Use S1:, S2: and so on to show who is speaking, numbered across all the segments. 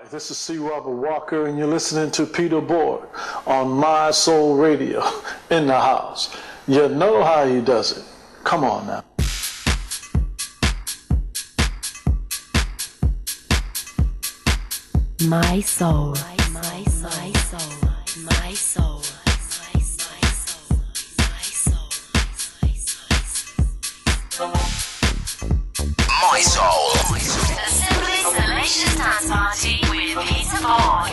S1: This is C. Robert Walker, and you're listening to Peter Borg on My Soul Radio in the house. You know how he does it. Come on now.
S2: My soul, my soul, my soul, my soul, my soul, my soul,
S3: My Soul.
S2: a simply salacious dance party with Peter Borg.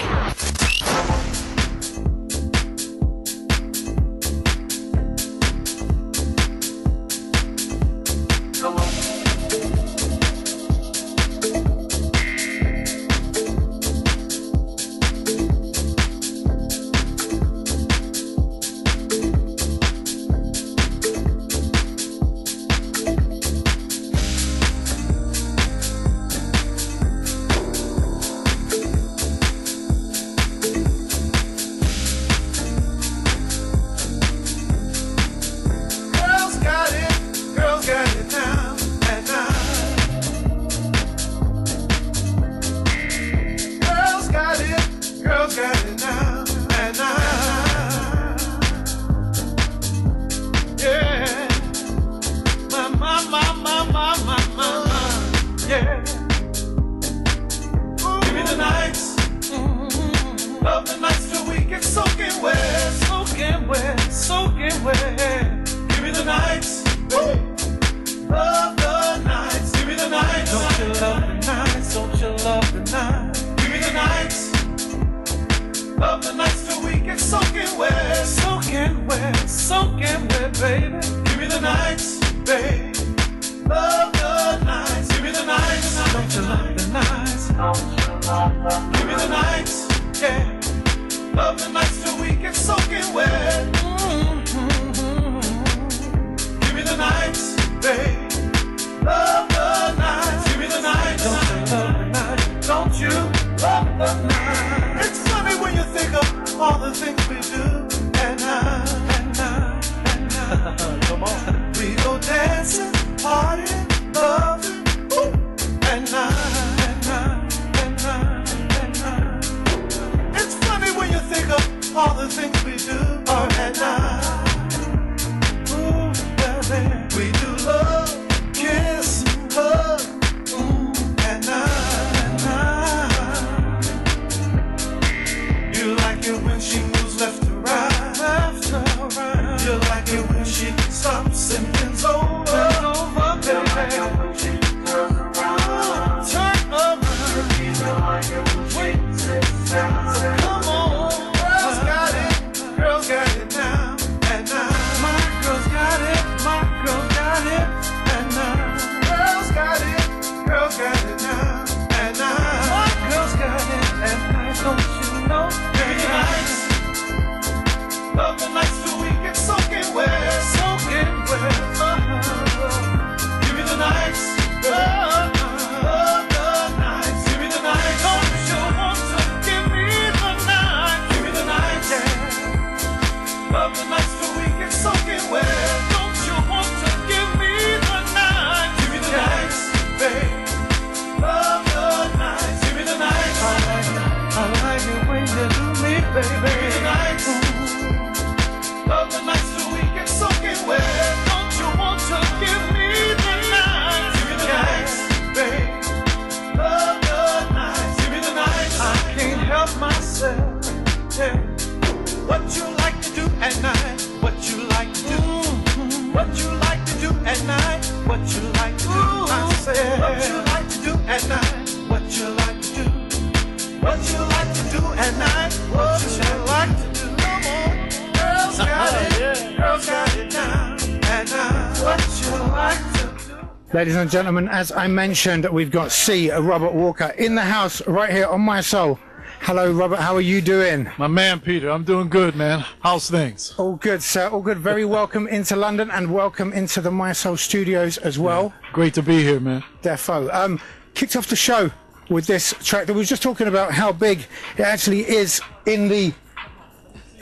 S4: Ladies and gentlemen, as I mentioned, we've got C. Robert Walker in the house right here on My Soul. Hello, Robert. How are you doing?
S1: My man, Peter, I'm doing good, man. How's things?
S4: All good, sir. All good. Very welcome into London and welcome into the My Soul studios as well.
S1: Yeah, great to be here, man.
S4: Defo. Kicked off the show with this track that we were just talking about how big it actually is in the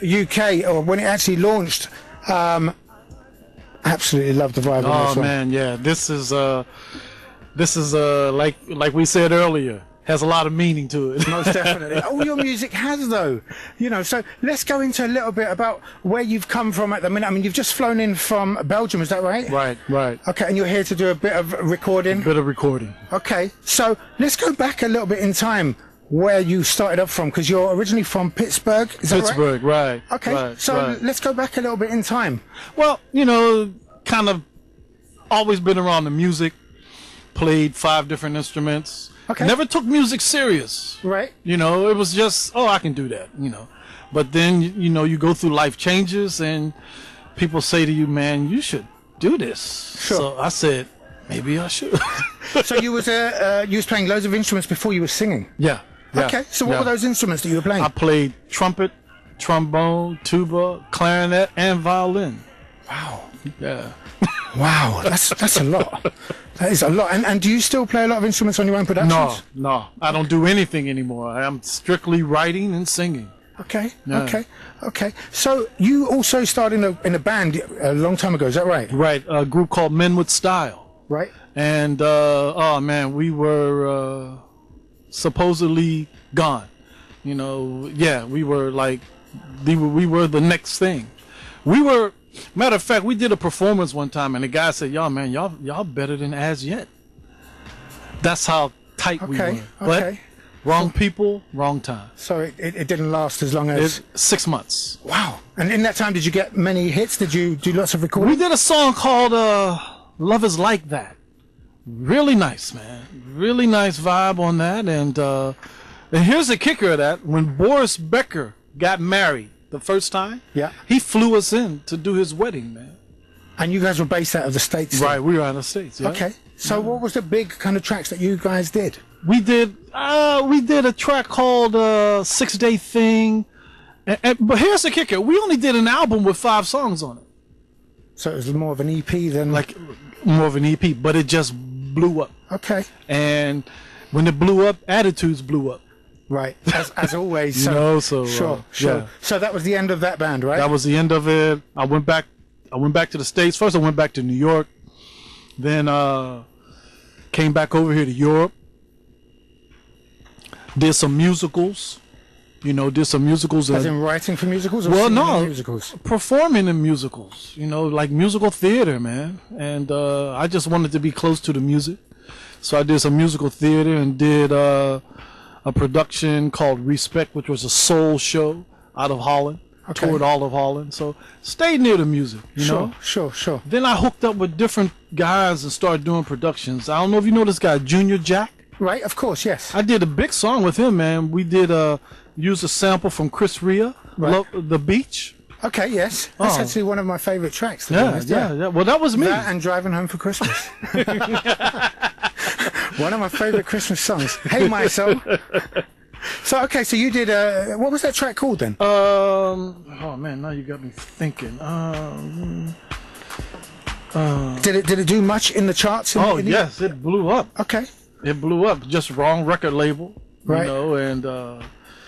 S4: UK, or when it actually launched. Absolutely love the vibe of this one.
S1: Oh man, yeah. This is like we said earlier. has a lot of meaning to it.
S4: Most definitely. All your music has, though. You know, so let's go into a little bit about where you've come from at the minute. I mean, you've just flown in from Belgium, is that right?
S1: Right.
S4: Okay, and you're here to do a bit of recording?
S1: A bit of recording.
S4: Okay, so let's go back a little bit in time where you started up from, because you're originally from Pittsburgh, is that right?
S1: Pittsburgh, right.
S4: Okay,
S1: right,
S4: so
S1: right.
S4: let's go back a little bit in time.
S1: Well, you know, kind of always been around the music, played 5 different instruments.
S4: Okay.
S1: Never took music serious.
S4: Right.
S1: You know, it was just, oh, I can do that, you know. But then, you know, you go through life changes and people say to you, man, you should do this.
S4: Sure.
S1: So I said, maybe I should.
S4: So you was playing loads of instruments before you were singing?
S1: Yeah.
S4: Okay, so what were those instruments that you were playing?
S1: I played trumpet, trombone, tuba, clarinet, and violin.
S4: Wow.
S1: Yeah.
S4: Wow, that's a lot. That is a lot. And do you still play a lot of instruments on your own productions?
S1: No. I don't do anything anymore. I'm strictly writing and singing.
S4: Okay,
S1: Yeah.
S4: okay. So you also started in a band a long time ago, is that right?
S1: Right, a group called Men with Style.
S4: Right.
S1: And, oh man, we were supposedly gone. You know, yeah, we were like, we were the next thing. Matter of fact, we did a performance one time, and the guy said, y'all better than As Yet. That's how tight we were. But wrong people, wrong time.
S4: So it didn't last as long as...
S1: 6 months.
S4: Wow. And in that time, did you get many hits? Did you do lots of recording?
S1: We did a song called Love Is Like That. Really nice, man. Really nice vibe on that. And here's the kicker of that. When Boris Becker got married the first time, he flew us in to do his wedding, man.
S4: And you guys were based out of the States?
S1: Right, we were out of the States, yeah.
S4: Okay. So what was the big kind of tracks that you guys did?
S1: We did a track called 6 Day Thing. But here's the kicker. We only did an album with 5 songs on it.
S4: So it was more of an EP than...
S1: Like, more of an EP, but it just blew up.
S4: Okay.
S1: And when it blew up, attitudes blew up.
S4: Right, as always.
S1: So, you know, so
S4: sure.
S1: Yeah.
S4: So that was the end of that band, right?
S1: That was the end of it. I went back to the States. First I went back to New York. Then came back over here to Europe. Did some musicals.
S4: As in writing for musicals? Or musicals?
S1: Performing in musicals. You know, like musical theater, man. And I just wanted to be close to the music. So I did some musical theater and did a production called Respect, which was a soul show out of Holland.
S4: Okay.
S1: Toured all of Holland. So stayed near the music, you know?
S4: Sure.
S1: Then I hooked up with different guys and started doing productions. I don't know if you know this guy, Junior Jack.
S4: Right, of course, yes.
S1: I did a big song with him, man. We did use a sample from Chris Rea,
S4: right.
S1: The Beach.
S4: Okay, yes. That's actually one of my favorite tracks, to be honest.
S1: Yeah. Well, that was me.
S4: That and Driving Home for Christmas. One of my favorite Christmas songs. Hey, my soul. So, okay, so you did, what was that track called then?
S1: Oh man, now you got me thinking.
S4: Did it do much in the charts?
S1: Yes, it blew up.
S4: Okay.
S1: It blew up. Just wrong record label,
S4: right?
S1: You know,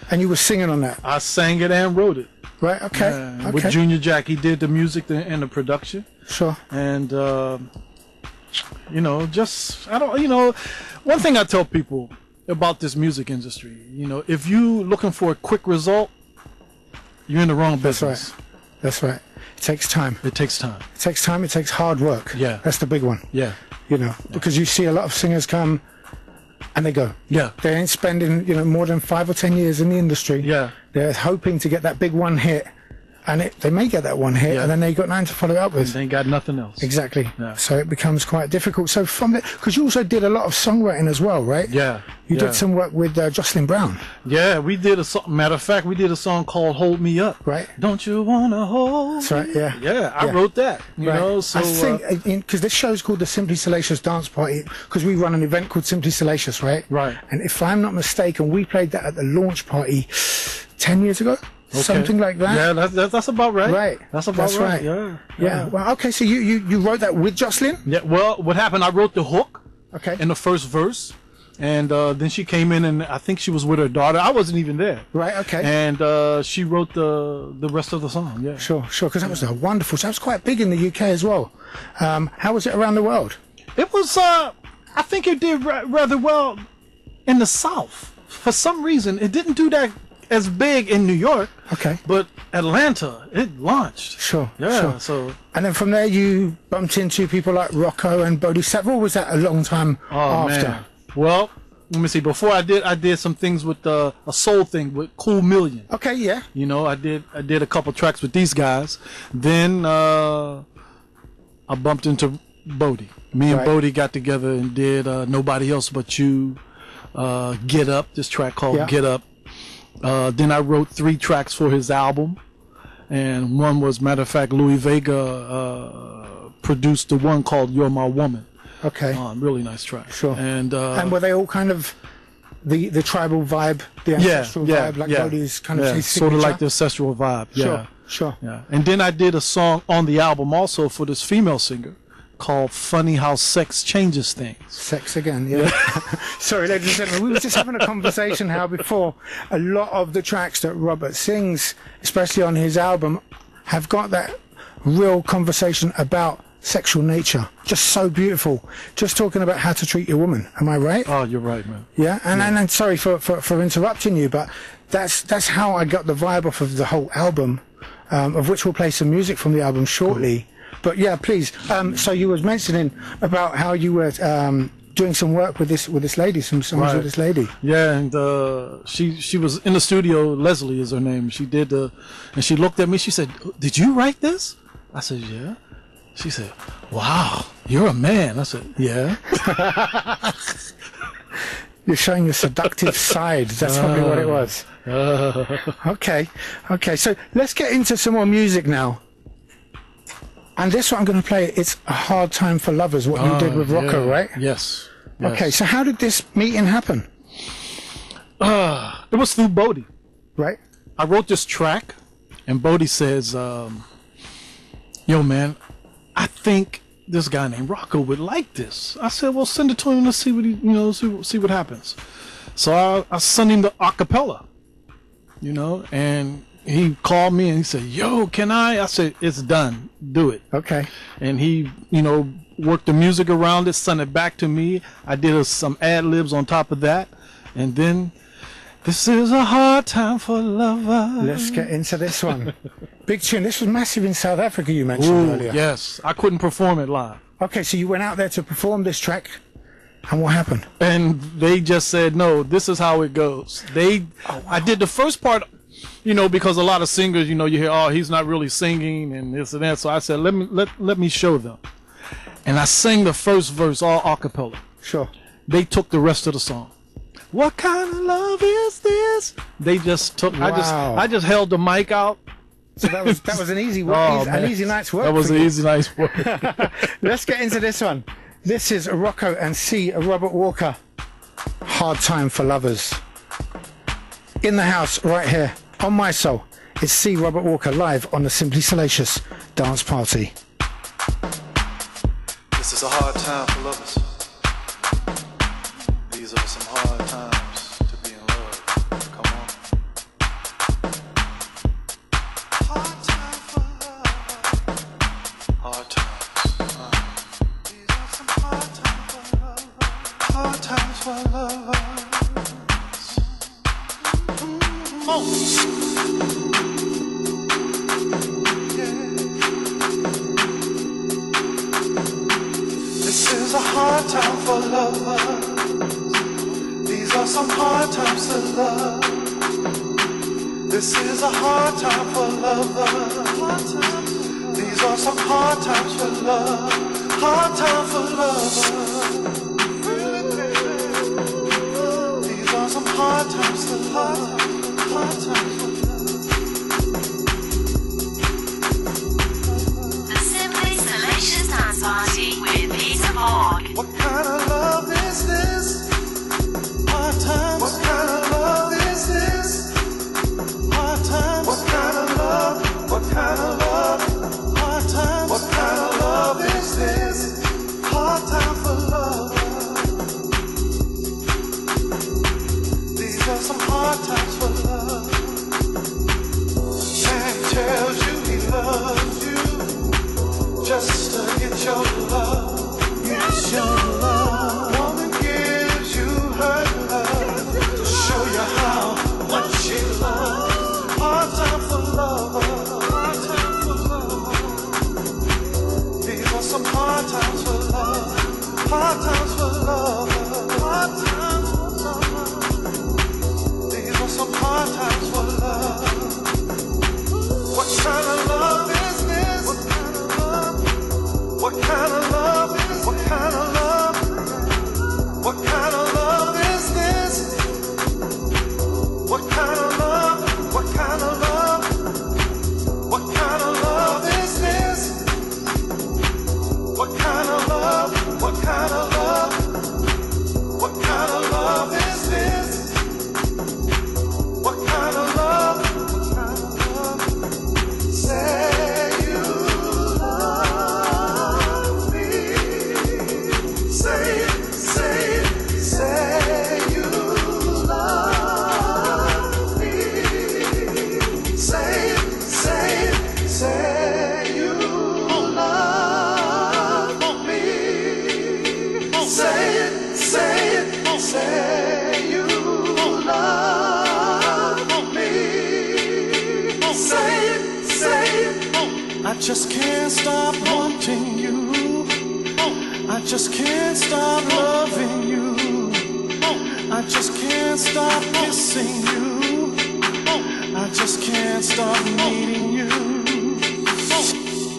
S1: and
S4: you were singing on that.
S1: I sang it and wrote it.
S4: Right. Okay.
S1: With Junior Jack, he did the music and the production.
S4: Sure.
S1: And you know, one thing I tell people about this music industry, you know, if you looking for a quick result, you're in the wrong business.
S4: That's right. It takes time.
S1: It takes time.
S4: It takes time. It takes hard work.
S1: Yeah.
S4: That's the big one.
S1: Yeah.
S4: You know, because you see a lot of singers come and they go.
S1: Yeah.
S4: They ain't spending, more than 5 or 10 years in the industry.
S1: Yeah.
S4: They're hoping to get that big one hit. And they may get that one hit, and then they got 9 to follow it up with.
S1: They ain't got nothing else.
S4: Exactly.
S1: Yeah.
S4: So it becomes quite difficult. So from it, because you also did a lot of songwriting as well, right?
S1: Yeah.
S4: You did some work with Jocelyn Brown.
S1: Yeah, we did a song. Matter of fact, we did a song called "Hold Me Up."
S4: Right.
S1: Don't you wanna hold?
S4: That's right. Yeah.
S1: Yeah, I wrote that. You know, so
S4: I think because this show's called the Simply Salacious Dance Party, because we run an event called Simply Salacious, right?
S1: Right.
S4: And if I'm not mistaken, we played that at the launch party 10 years ago. Okay. Something like that.
S1: Yeah, that's about right.
S4: Right.
S1: That's about right. Yeah.
S4: Well, okay. So you wrote that with Jocelyn?
S1: Yeah. Well, what happened? I wrote the hook.
S4: Okay.
S1: In the first verse, and then she came in, and I think she was with her daughter. I wasn't even there.
S4: Right. Okay.
S1: And she wrote the rest of the song. Yeah.
S4: Sure. Because that was a wonderful. So that was quite big in the UK as well. How was it around the world?
S1: It was. I think it did rather well. in the South. For some reason, it didn't do that as big in New York.
S4: Okay.
S1: But Atlanta, it launched.
S4: Sure.
S1: Yeah.
S4: Sure.
S1: So.
S4: And then from there, you bumped into people like Rocco and Bodhisattva. Or was that a long time after?
S1: Man. Well, let me see. Before I did some things with a soul thing with Cool Million.
S4: Okay. Yeah.
S1: You know, I did a couple tracks with these guys. Then I bumped into Bodie. Me and
S4: Right.
S1: Bodie got together and did Nobody Else But You, Get Up, this track called Get Up. Then I wrote 3 tracks for his album. And one was, matter of fact, Louis Vega produced the one called You're My Woman.
S4: Okay.
S1: Really nice track.
S4: Sure.
S1: And
S4: were they all kind of the tribal vibe, the ancestral vibe, like Bodhi's kind of his
S1: sort of
S4: signature?
S1: like the ancestral vibe. Yeah.
S4: Sure.
S1: Yeah. And then I did a song on the album also for this female singer called Funny How Sex Changes Things.
S4: Sex again, yeah. Sorry, ladies and gentlemen, we were just having a conversation how before a lot of the tracks that Robert sings, especially on his album, have got that real conversation about sexual nature. Just so beautiful. Just talking about how to treat your woman. Am I right?
S1: Oh, you're right, man.
S4: Yeah, and sorry for interrupting you, but that's how I got the vibe off of the whole album, of which we'll play some music from the album shortly. Cool. But yeah, please. So you was mentioning about how you were doing some work with this lady, some songs with this lady.
S1: Yeah, and she was in the studio. Leslie is her name. She did and she looked at me. She said, "Did you write this?" I said, "Yeah." She said, "Wow, you're a man." I said, "Yeah."
S4: You're showing your seductive side. That's probably what it was. Okay. So let's get into some more music now. And this one I'm going to play, it's A Hard Time for Lovers, what you did with Rocco, right?
S1: Yes.
S4: Okay, so how did this meeting happen?
S1: It was through Bodie.
S4: Right.
S1: I wrote this track, and Bodie says, "Yo, man, I think this guy named Rocco would like this." I said, "Well, send it to him. Let's see what see what happens." So I sent him the acapella, and he called me and he said, "Yo, can I?" I said, "It's done. Do it."
S4: Okay.
S1: And he, worked the music around it, sent it back to me. I did some ad-libs on top of that. And then, this is a hard time for lovers.
S4: Let's get into this one. Big tune. This was massive in South Africa, you mentioned earlier.
S1: Yes. I couldn't perform it live.
S4: Okay, so you went out there to perform this track. And what happened?
S1: And they just said, "No, this is how it goes." I did the first part, because a lot of singers, you hear, "Oh, he's not really singing," and this and that. So I said, let me show them. And I sang the first verse all a cappella.
S4: Sure.
S1: They took the rest of the song. What kind of love is this? They just took.
S4: Wow.
S1: I just held the mic out.
S4: So that was an easy work, an easy night's work.
S1: That was an easy night's work.
S4: Let's get into this one. This is Rocco and C. Robert Walker. Hard Time for Lovers. In the house right here on My Soul. It's C. Robert Walker live on the Simply Salacious dance party.
S1: This is a hard time for lovers. These are some hard times to be in love. Come on. Hard time for love. Hard times. These are some hard times for love. Hard times for lovers. This is a hard time for lovers. These are some hard times to love. This is a hard time for lovers. These are some hard times for love. Hard time for lovers. These are some hard times to love. Hard times for
S2: The Simply Salacious Dance Party with Peter Borg.
S1: What kind of love is this? Hard times. What kind of love is this? Hard times. What kind of love? What kind of love? Hard times. What kind of love is this? Hard time for love. These are some hard times for love. Man tells you he loves you just to get your love. Get your love. Woman gives you her love
S3: just can't stop wanting you. I just can't stop loving you. I just can't stop kissing you. I just can't stop needing you.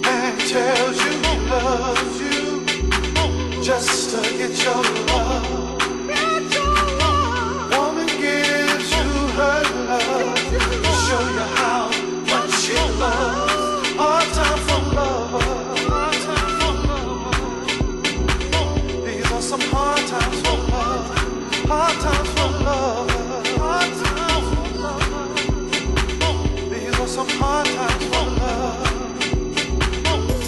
S3: Man tells you he loves you just to get your love. Woman gives you her love to show you how much she loves. Hard time for lovers. These are some hard times for love. Hard times for love. Hard times for love. These are some hard times for love.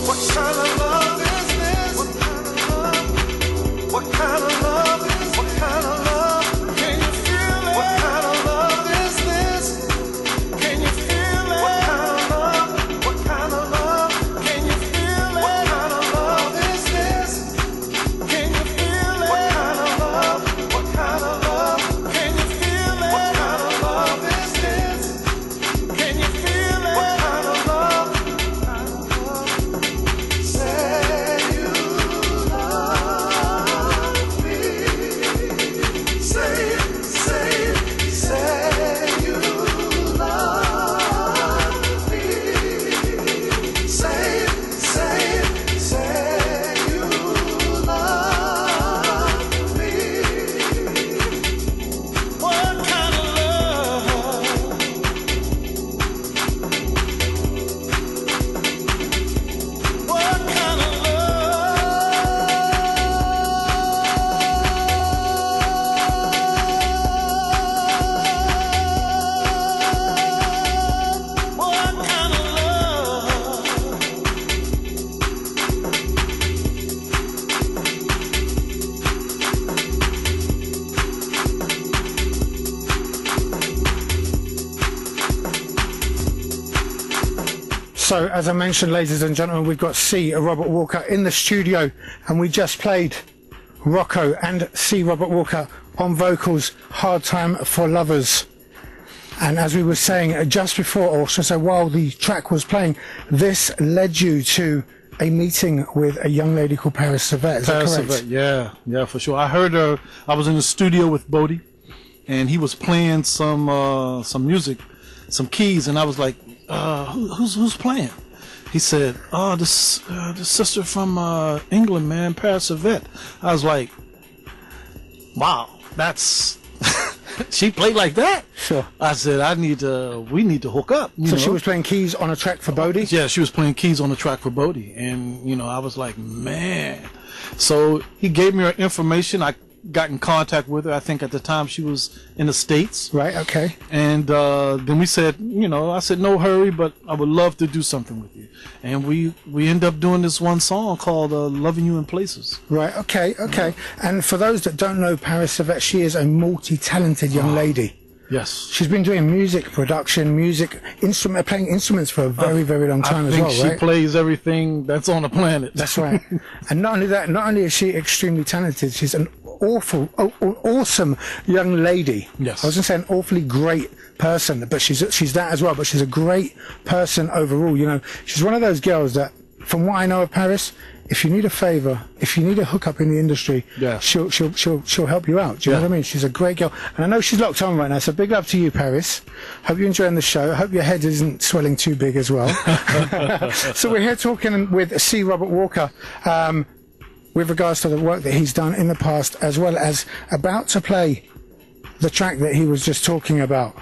S3: What kind of love is this? What kind of love? What kind of love is? What kind of love? Can you feel it? What kind of love is this? Can you feel it? What kind of love? What kind of love? Can you feel it? What kind of love is this? Can you feel it? What kind of love? What kind of love? Can you feel it? What kind of love is this? Can you feel it? What kind of love? Say you love me. Say it, say it, say you love me. Say it, say it, say you love me. What kind of love? What kind of love? What kind of love?
S4: So, as I mentioned, ladies and gentlemen, we've got C. Robert Walker in the studio, and we just played Rocco and C. Robert Walker on vocals, Hard Time for Lovers. And as we were saying just before, or should I say while the track was playing, this led you to a meeting with a young lady called Paris Savette. Is that
S1: Paris
S4: correct?
S1: Savette, yeah, for sure. I heard her. I was in the studio with Bodie, and he was playing some music, some keys, and I was like, who's playing? He said, oh, this sister from England, man, Paris Savette. I was like, wow, that's she played like that.
S4: Sure.
S1: I said, we need to hook up.
S4: So she was playing keys on a track for Bodie?
S1: Yeah, she was playing keys on the track for Bodie, and I was like, man. So he gave me her information. I got in contact with her. I think at the time she was in the States.
S4: Right, okay.
S1: And then we said, I said, no hurry, but I would love to do something with you. And we end up doing this one song called Loving You in Places.
S4: Right, okay. And for those that don't know Paris Savette, she is a multi-talented young lady.
S1: Yes.
S4: She's been doing music production, playing instruments for a very, very long time as well,
S1: I think
S4: right?
S1: she plays everything that's on the planet.
S4: That's right. And not only that, not only is she extremely talented, she's an awesome young lady.
S1: Yes.
S4: I was going to say an awfully great person, but she's that as well, but she's a great person overall. She's one of those girls that, from what I know of Paris, if you need a favor, if you need a hookup in the industry,
S1: yeah,
S4: she'll help you out. Do you know what I mean? She's a great girl, and I know she's locked on right now. So big love to you, Paris. Hope you're enjoying the show. Hope your head isn't swelling too big as well. So we're here talking with C. Robert Walker, with regards to the work that he's done in the past, as well as about to play the track that he was just talking about,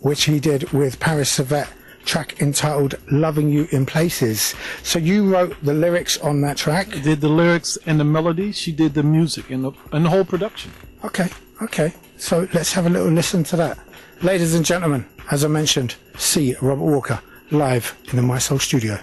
S4: which he did with Paris Savette. Track entitled Loving You in Places. So you wrote the lyrics on that track?
S1: I did the lyrics and the melody. She did the music and the whole production.
S4: Okay. So let's have a little listen to that. Ladies and gentlemen, as I mentioned, C. Robert Walker, live in the My Soul studio.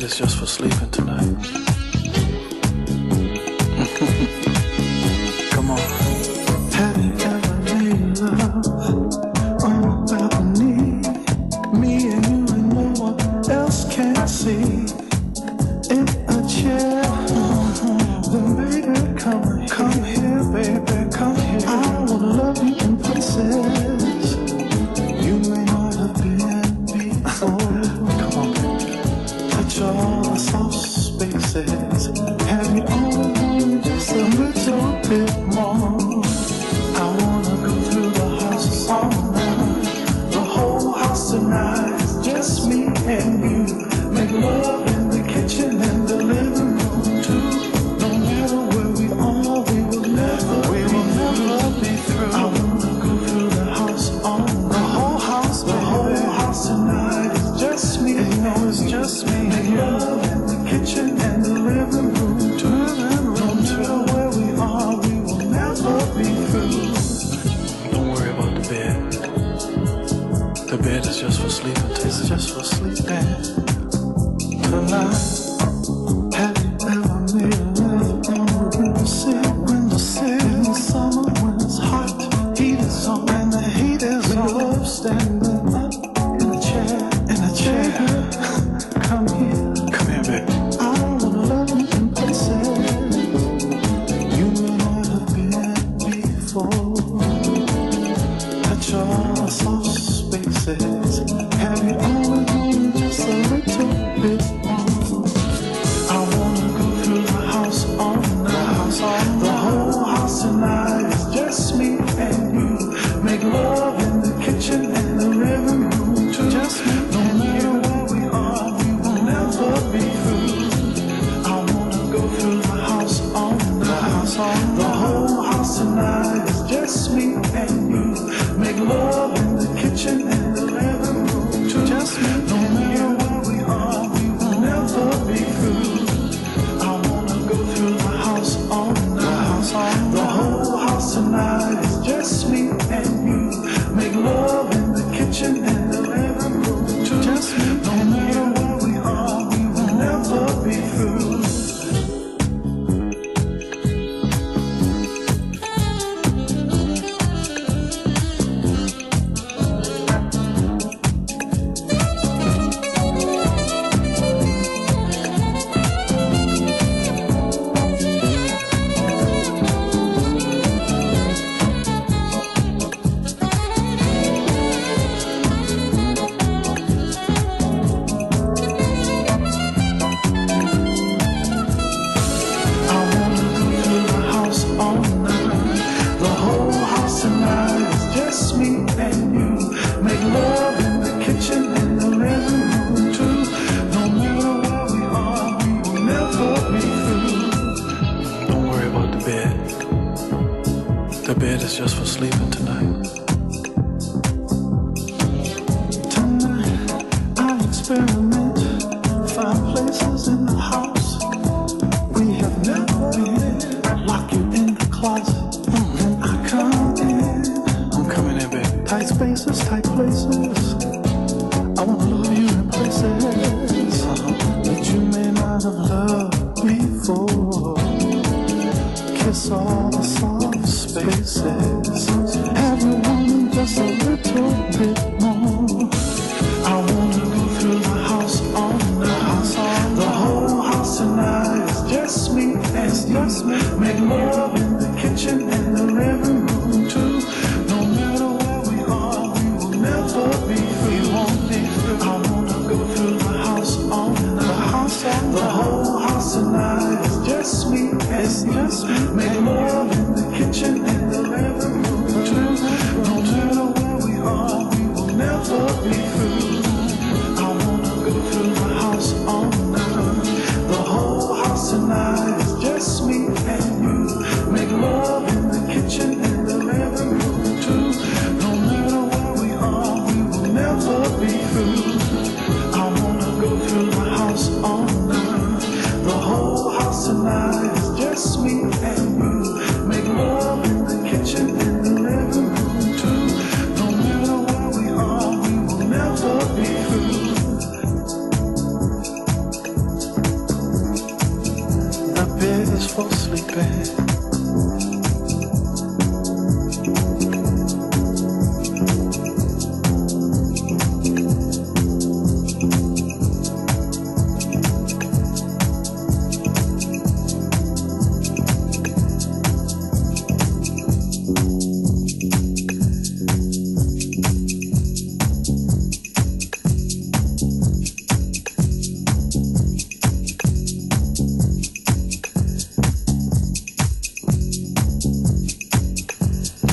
S1: It's just for sleeping tonight. Come on.
S3: Have you ever made love on a balcony? Me and you and no one else can see. In a chair, then baby, come here, baby, come here. I wanna love you in places you may not have been before. Come on, touch all the soft spaces. Have you always wanted just a little bit more? I wanna go through the house all night, the whole house tonight. It's just me and you. Make love in the kitchen and the living room too. No matter where we are, we will never be through. I wanna go through the house all night, the whole house tonight. It's just me, you know it's just me. Make love in the kitchen and the living room too. No matter where we are, we will never be through.
S1: Don't worry about the bed. The bed is just for sleeping.
S3: It's just for sleeping tonight. Have you ever made love on the window sill? In the summer when it's hot, heat is on and the heat is on. Love standing up in a chair. Come here,
S1: baby.
S3: I wanna love you in places you may not have been before. Touch all the soft spaces. Have you always wanted just a little bit more? I wanna go through the house all night, the whole house tonight. It's just me and you. Make love in the kitchen and the living room too. Just me. No matter where we are, we will never be through. I wanna go through the house all night, the whole house tonight. It's just me and you. Make love in the kitchen and the living room too. Just me. No matter where we are, we will never be through. I wanna go through the house all night, the whole house tonight. It's just me and you. Make love in the kitchen and the living room too. Just me. No matter where we are, we will never be through.
S1: The bed is just for sleeping tonight.
S3: Tonight I experiment, find places in the house we have never been. Lock you in the closet, and I come in.
S1: I'm coming in, baby.
S3: Tight spaces, tight places. I wanna love you in places that you may not have loved before. Kiss all the soft spaces. Have you wanted just a little bit more? I wanna go through the house all night, the whole house tonight. It's just me and you. Make love in the kitchen and the living room too. No matter where we are, we will never be free. We won't be free. I wanna go through the house all night, the whole house tonight. It's just me and you. Make love in the kitchen and the living room too. No matter where we are, we will never be through. I wanna go through the house all night, the whole house tonight. It's just me and you. Make love in the kitchen and the living room too. No matter where we are, we will never be through. I wanna go through the house all night, the whole house tonight. It's just me and you. Make love in the kitchen and the living room too. No matter where we are, we will never be through. The bed is for sleep.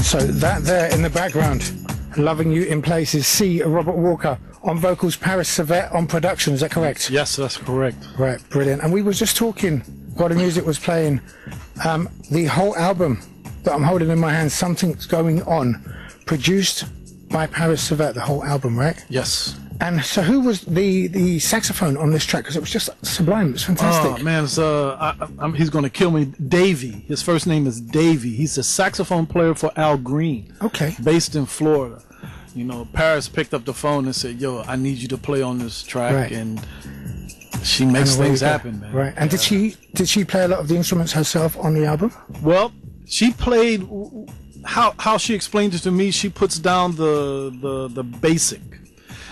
S4: So that there in the background, Loving You in Places, C. Robert Walker. On vocals, Paris Savette. On production, is that correct?
S1: Yes, that's correct.
S4: Right, brilliant. And we were just talking while the music was playing, the whole album that I'm holding in my hand, Something's Going On, produced by Paris Savette, the whole album, right?
S1: Yes.
S4: And so who was the saxophone on this track? Because it was just sublime. It's fantastic.
S1: Oh, man, it's, he's going to kill me. Davey. His first name is Davey. He's a saxophone player for Al Green.
S4: Okay.
S1: Based in Florida. You know, Paris picked up the phone and said, yo, I need you to play on this track.
S4: Right.
S1: And she makes things happen, man.
S4: Right. And did she play a lot of the instruments herself on the album?
S1: Well, she played, how she explained it to me, she puts down the basic.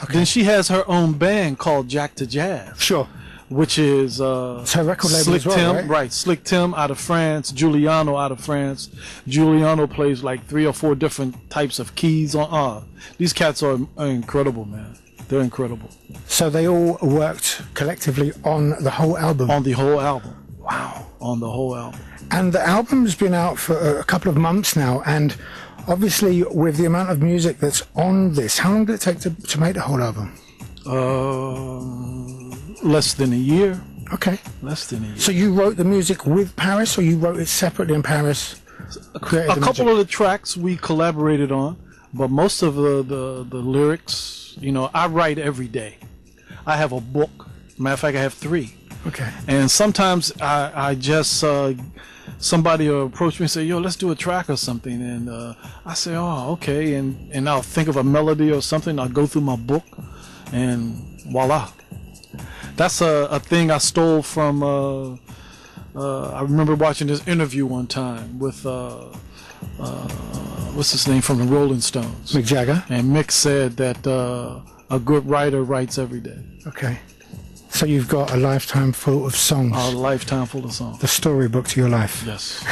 S1: Okay. Then she has her own band called Jack to Jazz.
S4: Sure.
S1: Which is
S4: it's her record label
S1: Slick
S4: as well,
S1: Tim,
S4: right?
S1: Slick Tim out of France, Giuliano out of France. Giuliano plays like 3 or 4 different types of keys on. These cats are incredible, man. They're incredible.
S4: So they all worked collectively on the whole album.
S1: On the whole album.
S4: Wow.
S1: On the whole album.
S4: And the album's been out for a couple of months now, and obviously with the amount of music that's on this, how long did it take to make the whole album?
S1: Less than a year.
S4: Okay.
S1: Less than a year.
S4: So you wrote the music with Paris, or you wrote it separately in Paris?
S1: A couple of the tracks we collaborated on, but most of the lyrics, you know, I write every day. I have a book. Matter of fact, I have 3.
S4: Okay.
S1: And sometimes I just somebody will approach me and say, yo, let's do a track or something, and I say, oh, okay, and I'll think of a melody or something. I'll go through my book, and voila. That's a thing I stole from I remember watching this interview one time with what's his name from the Rolling Stones,
S4: Mick Jagger.
S1: And Mick said that a good writer writes every day.
S4: Okay. So you've got a lifetime full of songs.
S1: A lifetime full of songs.
S4: The storybook to your life.
S1: Yes.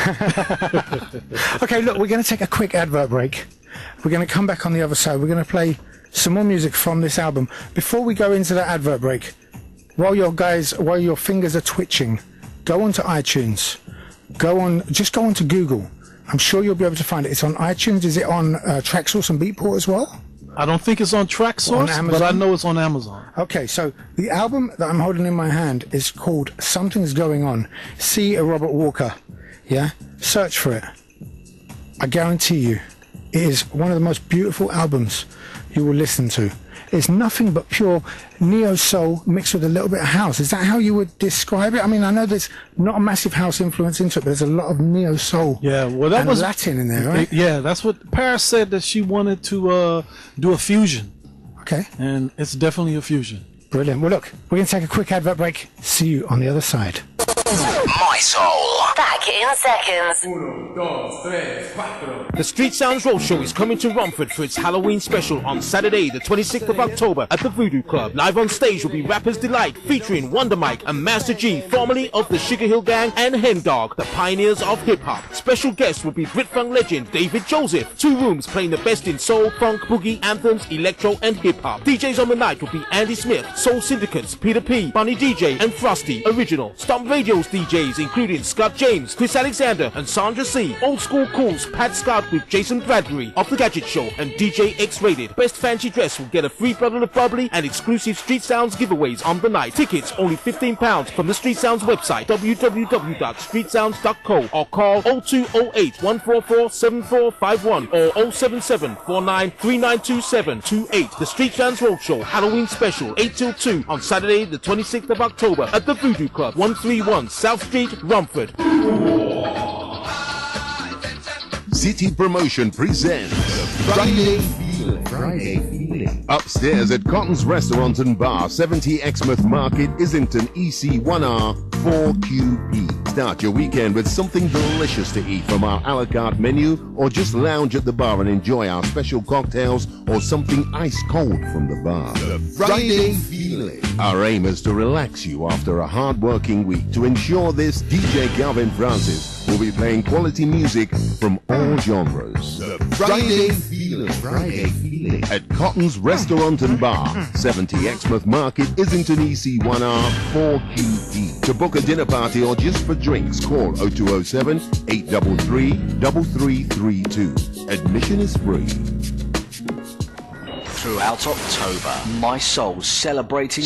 S4: Okay, look, we're going to take a quick advert break. We're going to come back on the other side. We're going to play some more music from this album. Before we go into that advert break, while your fingers are twitching, go onto iTunes. Just go onto Google. I'm sure you'll be able to find it. It's on iTunes. Is it on TrackSource and Beatport as well?
S1: I don't think it's on TrackSource, but I know it's on Amazon.
S4: Okay, so the album that I'm holding in my hand is called Something's Going On. C. Robert Walker. Yeah? Search for it. I guarantee you, it is one of the most beautiful albums you will listen to. It's nothing but pure neo-soul mixed with a little bit of house. Is that how you would describe it? I mean, I know there's not a massive house influence into it, but there's a lot of neo-soul and Latin in there, right?
S1: Yeah, that's what Paris said, that she wanted to do a fusion.
S4: Okay.
S1: And it's definitely a fusion.
S4: Brilliant. Well, look, we're going to take a quick advert break. See you on the other side.
S5: My Soul.
S2: Back in seconds.
S6: The Street Sounds Roadshow is coming to Romford for its Halloween special on Saturday, the 26th of October at the Voodoo Club. Live on stage will be Rapper's Delight featuring Wonder Mike and Master G, formerly of the Sugar Hill Gang, and Hen Dog, the pioneers of hip-hop. Special guests will be Brit Funk legend David Joseph. 2 rooms playing the best in soul, funk, boogie, anthems, electro, and hip-hop. DJs on the night will be Andy Smith, Soul Syndicates, Peter P, Bunny DJ, and Frosty, Original. Stomp Radio's DJs including Scott James, Chris Alexander, and Sandra C. Old School Cools, Pat Scott with Jason Bradbury of The Gadget Show, and DJ X-Rated. Best fancy dress will get a free bottle of bubbly and exclusive Street Sounds giveaways on the night. Tickets only £15 from the Street Sounds website, www.streetsounds.co, or call 0208 144 7451 or 077 49 3927 28. The Street Sounds Roadshow Halloween Special, 8 till 2 on Saturday, the 26th of October at the Voodoo Club, 131 South Street, Romford.
S5: City Promotion presents Friday Feeling.
S7: Upstairs at Cotton's Restaurant and Bar, 70 Exmouth Market, Islington, EC1R 4QP. Start your weekend with something delicious to eat from our a la carte menu, or just lounge at the bar and enjoy our special cocktails or something ice cold from the bar. The Friday Feeling. Our aim is to relax you after a hard-working week. To ensure this, DJ Galvin Francis will be playing quality music from all genres. The Friday Feeling. Friday Feeling. At Cotton's Restaurant and Bar, 70 Exmouth Market, Islington, EC1R 4QP. To book a dinner party or just for drinks, call 0207 833 3332. Admission is free.
S5: Throughout October, my soul's celebrating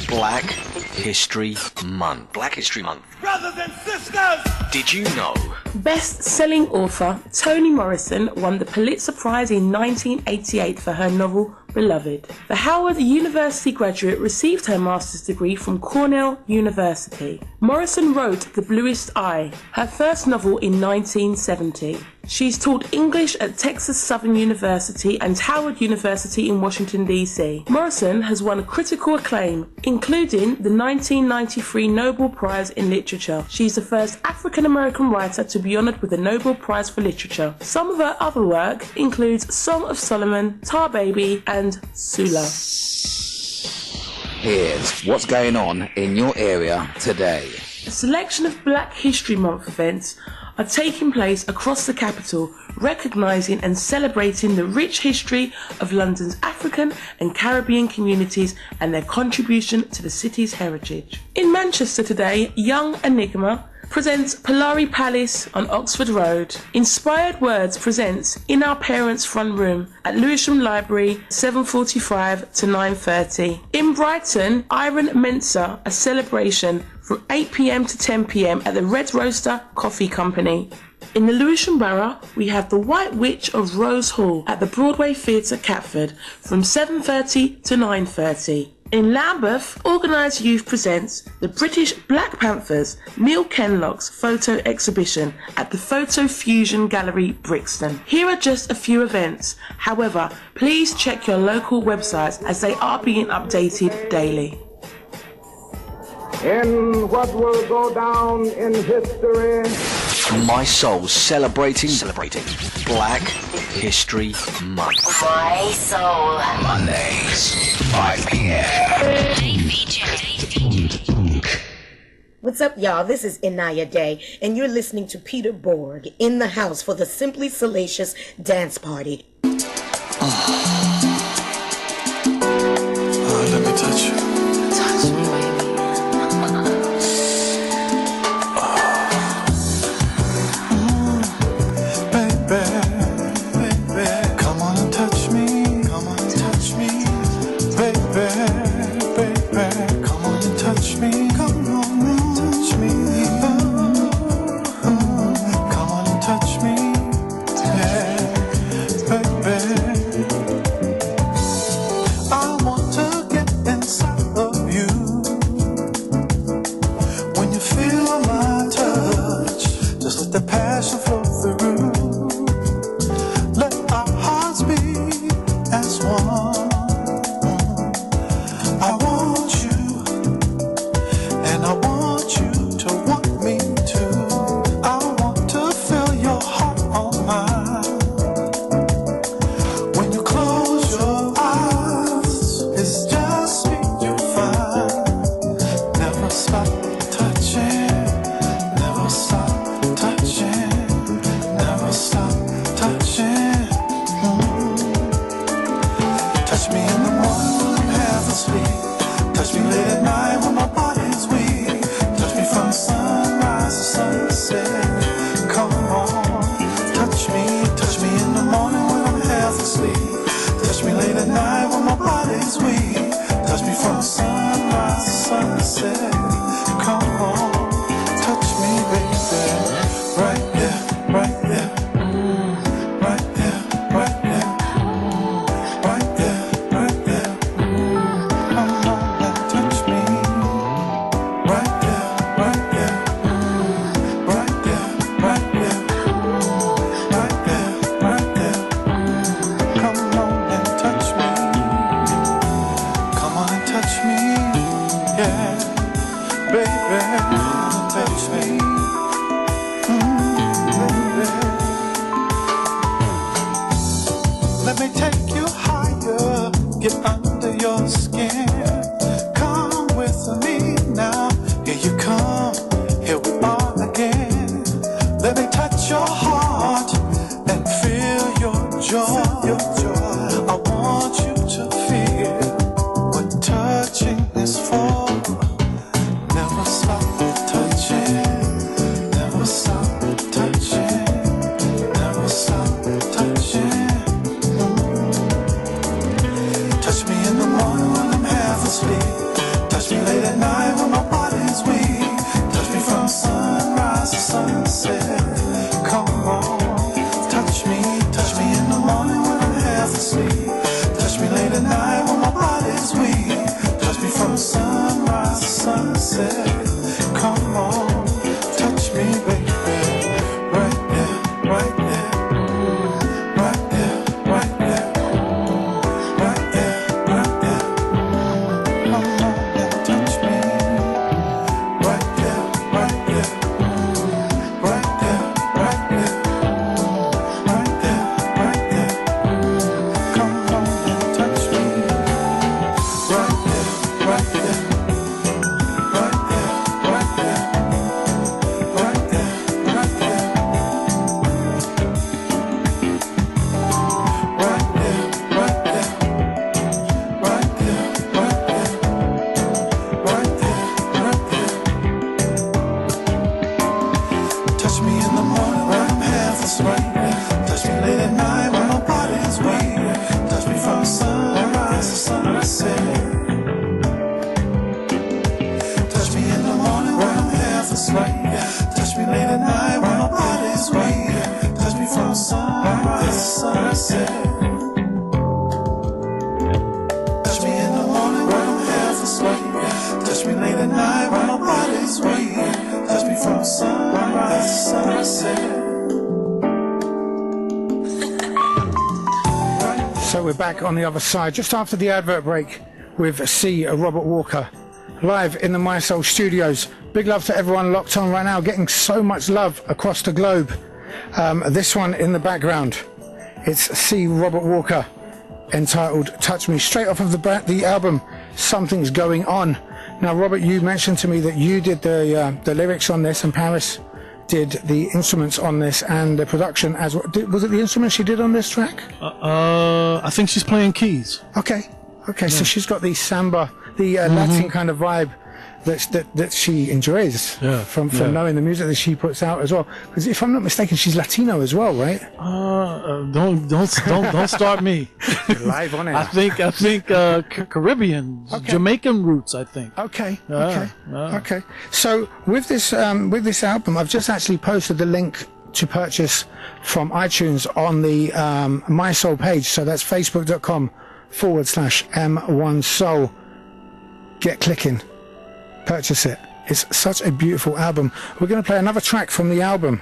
S5: Black History Month. Black History Month.
S3: Brothers and sisters!
S5: Did you know?
S8: Best-selling author Toni Morrison won the Pulitzer Prize in 1988 for her novel Beloved. The Howard University graduate received her master's degree from Cornell University. Morrison wrote The Bluest Eye, her first novel, in 1970. She's taught English at Texas Southern University and Howard University in Washington, D.C. Morrison has won critical acclaim, including the 1993 Nobel Prize in Literature. She's the first African-American writer to be honored with the Nobel Prize for Literature. Some of her other work includes Song of Solomon, Tar Baby, and Sula.
S5: Here's what's going on in your area today.
S8: A selection of Black History Month events are taking place across the capital, recognising and celebrating the rich history of London's African and Caribbean communities and their contribution to the city's heritage. In Manchester today, Young Enigma presents Polari Palace on Oxford Road. Inspired Words presents In Our Parents' Front Room at Lewisham Library, 7:45 to 9:30. In Brighton, Iron Mensa, a celebration from 8 p.m. to 10 p.m. at the Red Roaster Coffee Company. In the Lewisham Borough, we have The White Witch of Rose Hall at the Broadway Theatre, Catford, from 7:30 to 9:30. In Lambeth, Organised Youth presents the British Black Panthers Neil Kenlock's photo exhibition at the Photo Fusion Gallery, Brixton. Here are just a few events. However, please check your local websites as they are being updated daily.
S9: In what will go down in history,
S5: My soul's celebrating Black History Month.
S2: My soul.
S5: Mondays, 5 p.m.
S10: What's up, y'all? This is Inaya Day, and you're listening to Peter Borg in the house for the Simply Salacious Dance Party.
S3: Let me touch you.
S2: Touch me, baby.
S3: yeah, baby, touch me. Baby. Let me take you higher, get under your skin. Come with me now, here you come, here we are again. Let me touch your heart and feel your joy. I want you to feel what touching is for. Never stop touching, never stop touching, never stop touching. Touch me in the morning when I'm half asleep. Touch me late at night when my body's weak. Touch me from sunrise to sunset. Come on, touch me in the morning when I'm half asleep. Touch me late at night when my body's weak. Touch me from sunrise to sunset. Come on, touch me, baby. Right there, right there, right there, right there, right there, right there. Come on and touch me. Right there, right there, right there, right there, right there, right there. Come on and touch me. Right there, right there, right there, right there, right there, right there. Right there, right there, right there, right there, right there, right there. Touch me in the morning when I'm half asleep. Touch me late at night when my body's weak. Touch me from sunrise to sunset. Touch me in the morning when I'm half asleep. Touch me late at night when my body's weak. Touch me from sunrise to sunset. Touch me in the morning when I'm half asleep. Touch me late at night when my body's weak. Touch me from sunrise to sunset.
S4: So we're back on the other side, just after the advert break, with C. Robert Walker, live in the My Soul studios. Big love to everyone locked on right now, getting so much love across the globe. This one in the background, it's C. Robert Walker, entitled Touch Me, straight off of the album Something's Going On. Now, Robert, you mentioned to me that you did the lyrics on this, and Paris did the instruments on this and the production as well. Was it the instruments she did on this track?
S1: I think she's playing keys.
S4: Okay, so she's got the samba, the Latin kind of vibe that she enjoys from knowing the music that she puts out as well. Because if I'm not mistaken, she's Latino as well, right?
S1: Don't start me.
S4: Live on it.
S1: I think Caribbean, Jamaican roots. I think.
S4: Okay. So with this album, I've just actually posted the link to purchase from iTunes on the My Soul page. So that's facebook.com/M1Soul. Get clicking. Purchase it. It's such a beautiful album. We're going to play another track from the album,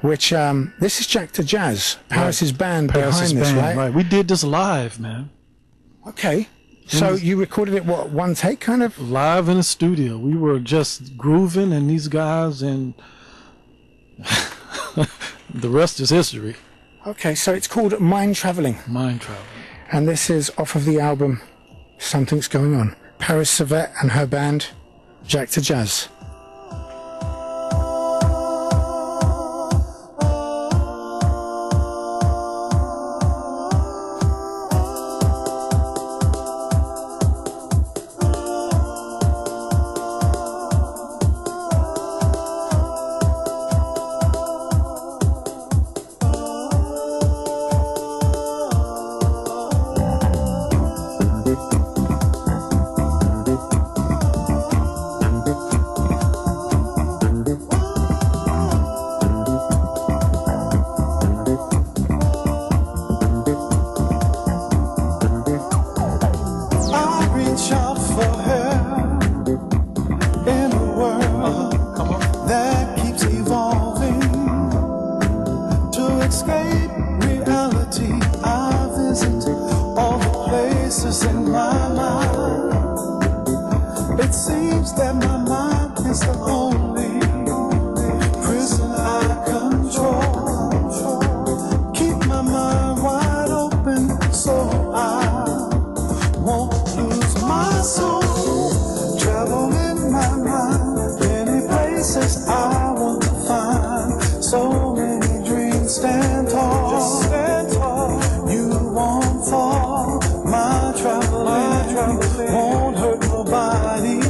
S4: which this is Jack to Jazz, Paris's band behind this, right?
S1: We did this live, man.
S4: Okay. So you recorded it, what, one take kind of?
S1: Live in the studio. We were just grooving, and these guys, and the rest is history.
S4: Okay, so it's called Mind Traveling.
S1: Mind Traveling.
S4: And this is off of the album Something's Going On. Paris Savette and her band, Jack to Jazz.
S3: seems that my mind is the only prison I control. Keep my mind wide open so I won't lose my soul. Travel in my mind, many places I want to find. So many dreams stand tall. Just stand tall. You won't fall. My traveling won't hurt nobody.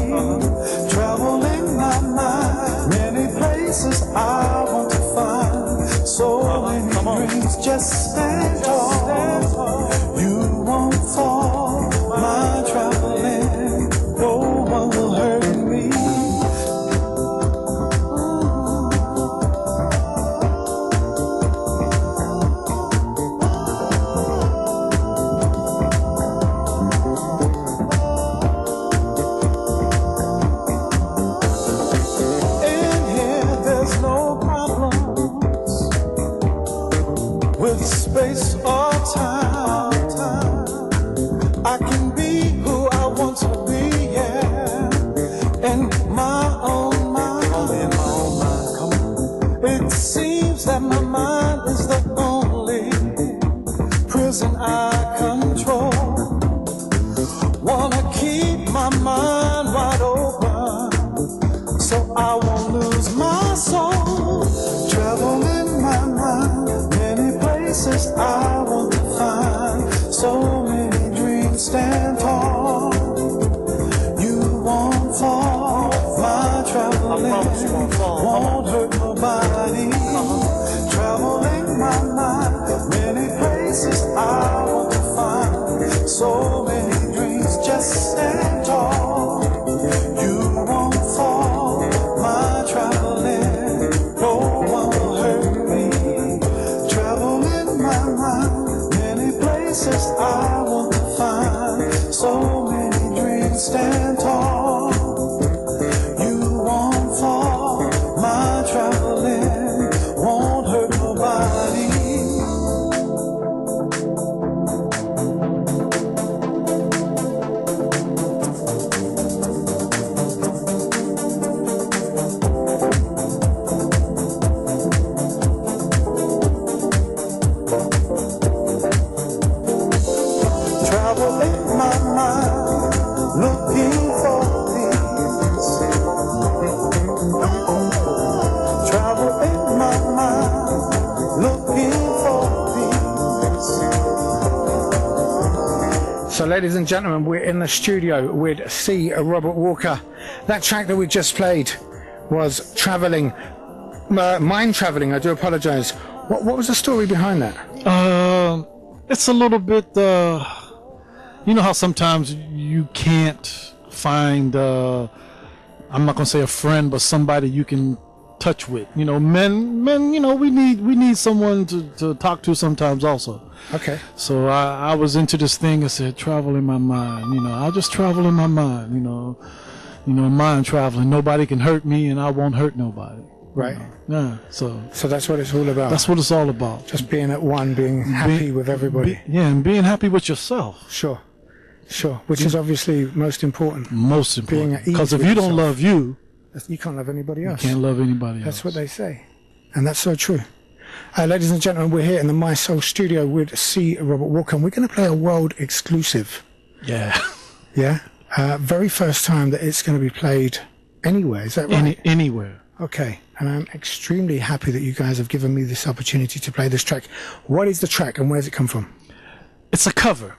S3: Travel in my mind, many places I want to find. So many dreams just stand tall. You won't fall. My traveling, no one will hurt me. In here, there's no problems with space or time. I can be who I want to be, yeah, in my own mind. Come on. It seems that my mind is the only prison I control. Wanna keep my mind wide open so I won't lose my soul. Travel in my mind, many places I want to find. So many dreams stand tall. You won't fall. My traveling won't hurt nobody. Travel in my mind, many places I want to find. So many dreams just stand tall. You won't fall. My traveling, no one will hurt me. Travel in my mind, many places I want to find. So many dreams stand tall. You won't fall. My traveling won't hurt nobody. Travel in my mind, looking for peace. Travel in my mind, looking for peace.
S4: So, ladies and gentlemen, we're in the studio with C. Robert Walker. That track that we just played was Traveling, Mind Traveling, I do apologize. What was the story behind that?
S1: It's a little bit, you know how sometimes you can't find, I'm not gonna say a friend, but somebody you can touch with. You know, men, you know, we need someone to talk to sometimes also.
S4: Okay.
S1: So I was into this thing. I said, travel in my mind. You know, I'll just travel in my mind. You know, mind traveling. Nobody can hurt me, and I won't hurt nobody.
S4: Right.
S1: Yeah. So
S4: that's what it's all about.
S1: That's what it's all about.
S4: Just being at one, being happy with everybody.
S1: And being happy with yourself.
S4: Sure. Which is obviously most important.
S1: Most important.
S4: Because
S1: if you don't love you
S4: can't love anybody else.
S1: You can't love anybody else.
S4: That's what they say. And that's so true. Ladies and gentlemen, we're here in the My Soul studio with C. Robert Walker, and we're going to play a world exclusive.
S1: Yeah.
S4: Yeah? Very first time that it's going to be played anywhere, is that right?
S1: Anywhere.
S4: Okay. And I'm extremely happy that you guys have given me this opportunity to play this track. What is the track and where does it come from?
S1: It's a cover,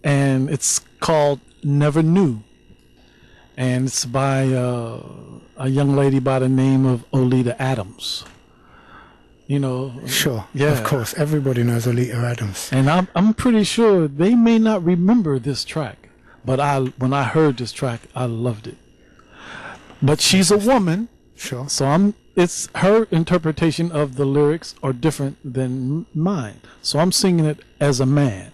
S1: and it's called Never Knew. And it's by a young lady by the name of Oleta Adams. You know.
S4: Sure.
S1: Yeah.
S4: Of course. Everybody knows Oleta Adams.
S1: And I'm pretty sure they may not remember this track, but when I heard this track, I loved it. But she's a woman.
S4: Sure.
S1: So it's her interpretation of the lyrics are different than mine. So I'm singing it as a man.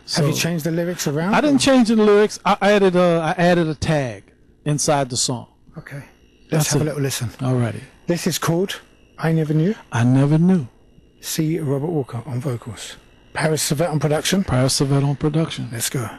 S1: So
S4: have you changed the lyrics around?
S1: I didn't change the lyrics. I added a tag inside the song.
S4: Okay. Let's have a little listen.
S1: Alrighty.
S4: This is called I Never Knew.
S1: I Never Knew.
S4: C. Robert Walker on vocals. Paris Savet on production.
S1: Paris Savet on production.
S4: Let's go.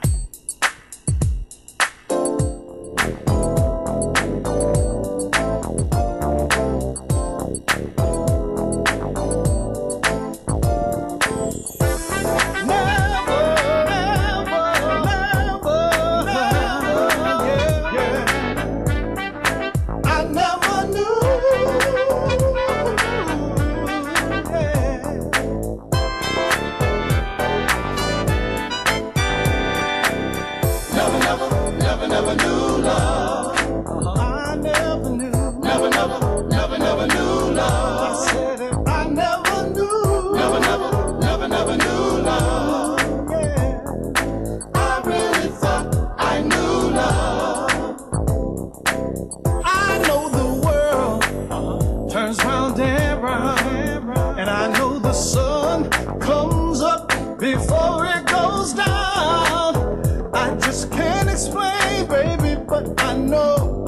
S3: know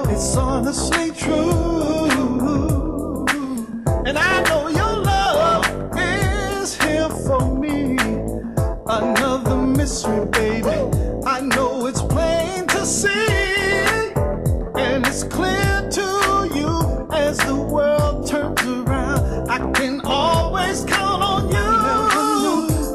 S3: it's honestly true. And I know your love is here for me. Another mystery, baby. I know it's plain to see, and it's clear to you as the world turns around. I can always count on you.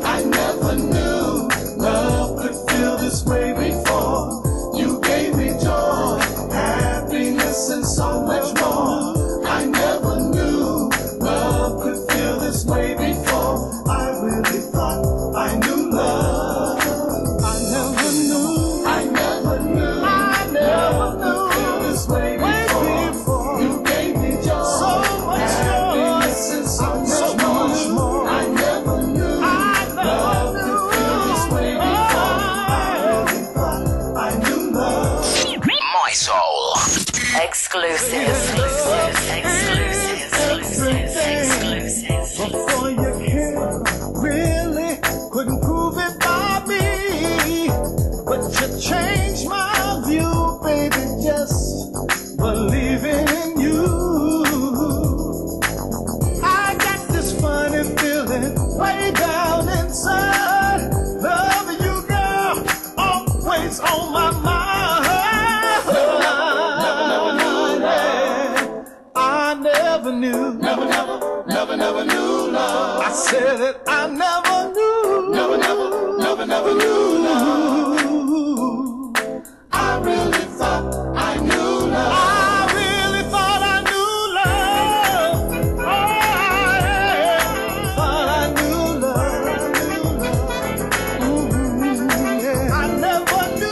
S3: I never knew love could feel this way before. You gave me joy, happiness, and so much more. I never knew love could feel this way before. I really thought I knew love. I never knew, I never knew, I never knew feel this way before. You gave me joy, so much happiness, and so much more. I never knew love could feel this way before. I really thought I knew love.
S5: My soul.
S2: Exclusive.
S3: Before you came, really couldn't prove it by me, but you changed my view, baby, just believing in you. I got this funny feeling way down inside, loving you, girl, always on my mind. I never knew, never knew love. I said it, I never knew, never knew love. I really thought I knew love. I really thought I knew love. Oh, I thought I knew love. Yeah. I never knew.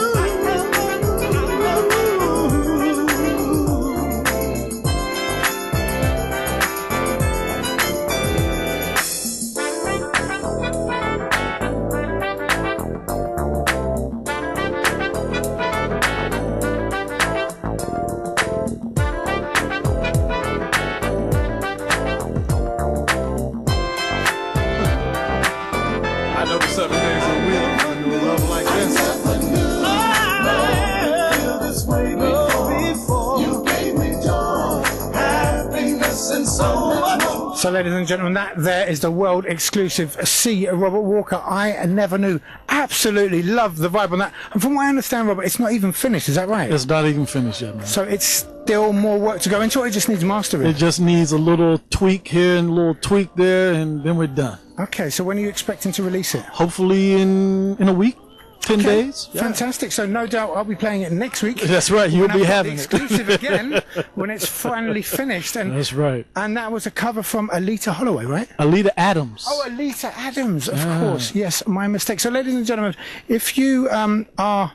S3: I know the 7 days a week, I knew love like this. I never knew love feel this way before. You gave me joy, happiness, and so much more.
S4: So, ladies and gentlemen, that there is the world exclusive C. Robert Walker. I never knew. Absolutely love the vibe on that. And from what I understand, Robert, it's not even finished. Is that right?
S1: It's not even finished yet, man.
S4: So it's still more work to go into, or it just needs mastering?
S1: It just needs a little tweak here and a little tweak there, and then we're done.
S4: Okay, so when are you expecting to release it?
S1: Hopefully in a week, 10 days. Yeah.
S4: Fantastic. So no doubt I'll be playing it next week.
S1: That's right. You'll be having
S4: the exclusive again when it's finally finished. And
S1: that's right.
S4: And that was a cover from Alita Holloway, right?
S1: Alita Adams.
S4: Oh, Alita Adams, of course. Yes, my mistake. So, ladies and gentlemen, if you are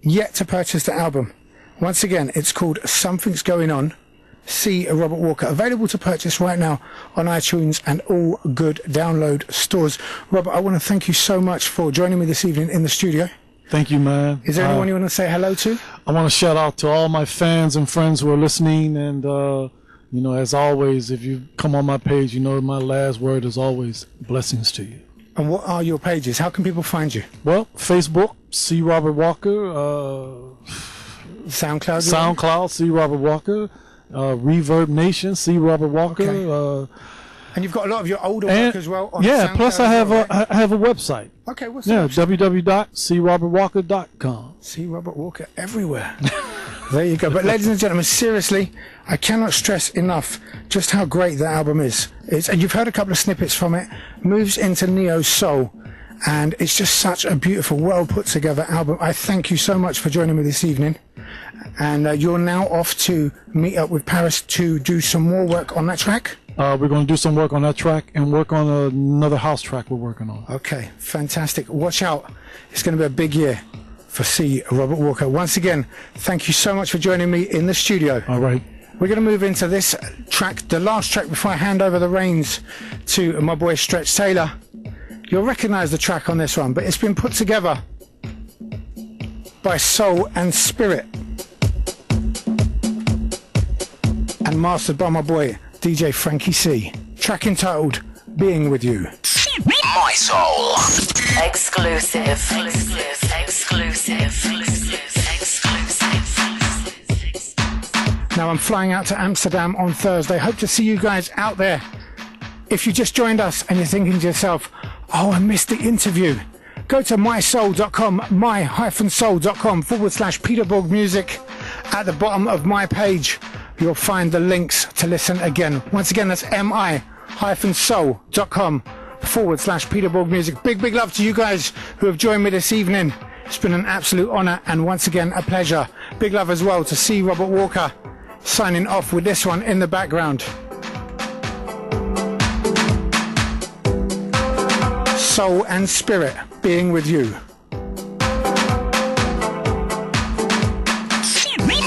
S4: yet to purchase the album, once again, it's called Something's Going On. See Robert Walker, available to purchase right now on iTunes and all good download stores. Robert, I want to thank you so much for joining me this evening in the studio.
S1: Thank you, man.
S4: Is there anyone you want to say hello to?
S1: I want to shout out to all my fans and friends who are listening, and you know, as always, if you come on my page, you know my last word is always blessings to you.
S4: And what are your pages? How can people find you?
S1: Well, Facebook, C. Robert Walker. SoundCloud, C. Robert Walker. Reverb Nation, C. Robert Walker.
S4: Okay. And you've got a lot of your older work as well on
S1: yeah,
S4: SoundCloud
S1: plus I have a website.
S4: Okay, what's that?
S1: www.crobertwalker.com.
S4: See Robert Walker everywhere. There you go. But ladies and gentlemen, seriously, I cannot stress enough just how great that album is. And you've heard a couple of snippets from it. Moves into neo soul, and it's just such a beautiful, well put together album. I thank you so much for joining me this evening. And you're now off to meet up with Paris to do some more work on that track?
S1: We're going to do some work on that track and work on another house track we're working on.
S4: Okay, fantastic. Watch out. It's going to be a big year for C. Robert Walker. Once again, thank you so much for joining me in the studio.
S1: All right.
S4: We're going to move into this track, the last track before I hand over the reins to my boy Stretch Taylor. You'll recognize the track on this one, but it's been put together by Soul and Spirit and mastered by my boy DJ Frankie C. Track entitled Being With You.
S5: My soul.
S2: Exclusive.
S4: Now, I'm flying out to Amsterdam on Thursday. Hope to see you guys out there. If you just joined us and you're thinking to yourself, oh, I missed the interview, go to mysoul.com, my-soul.com/Peter Borg music. At the bottom of my page, you'll find the links to listen again. Once again, that's mi-soul.com/Peter Borg music. Big love to you guys who have joined me this evening. It's been an absolute honour and once again a pleasure. Big love as well to C. Robert Walker signing off with this one in the background. Soul and spirit being with you.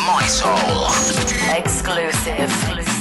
S5: My soul.
S2: Exclusive.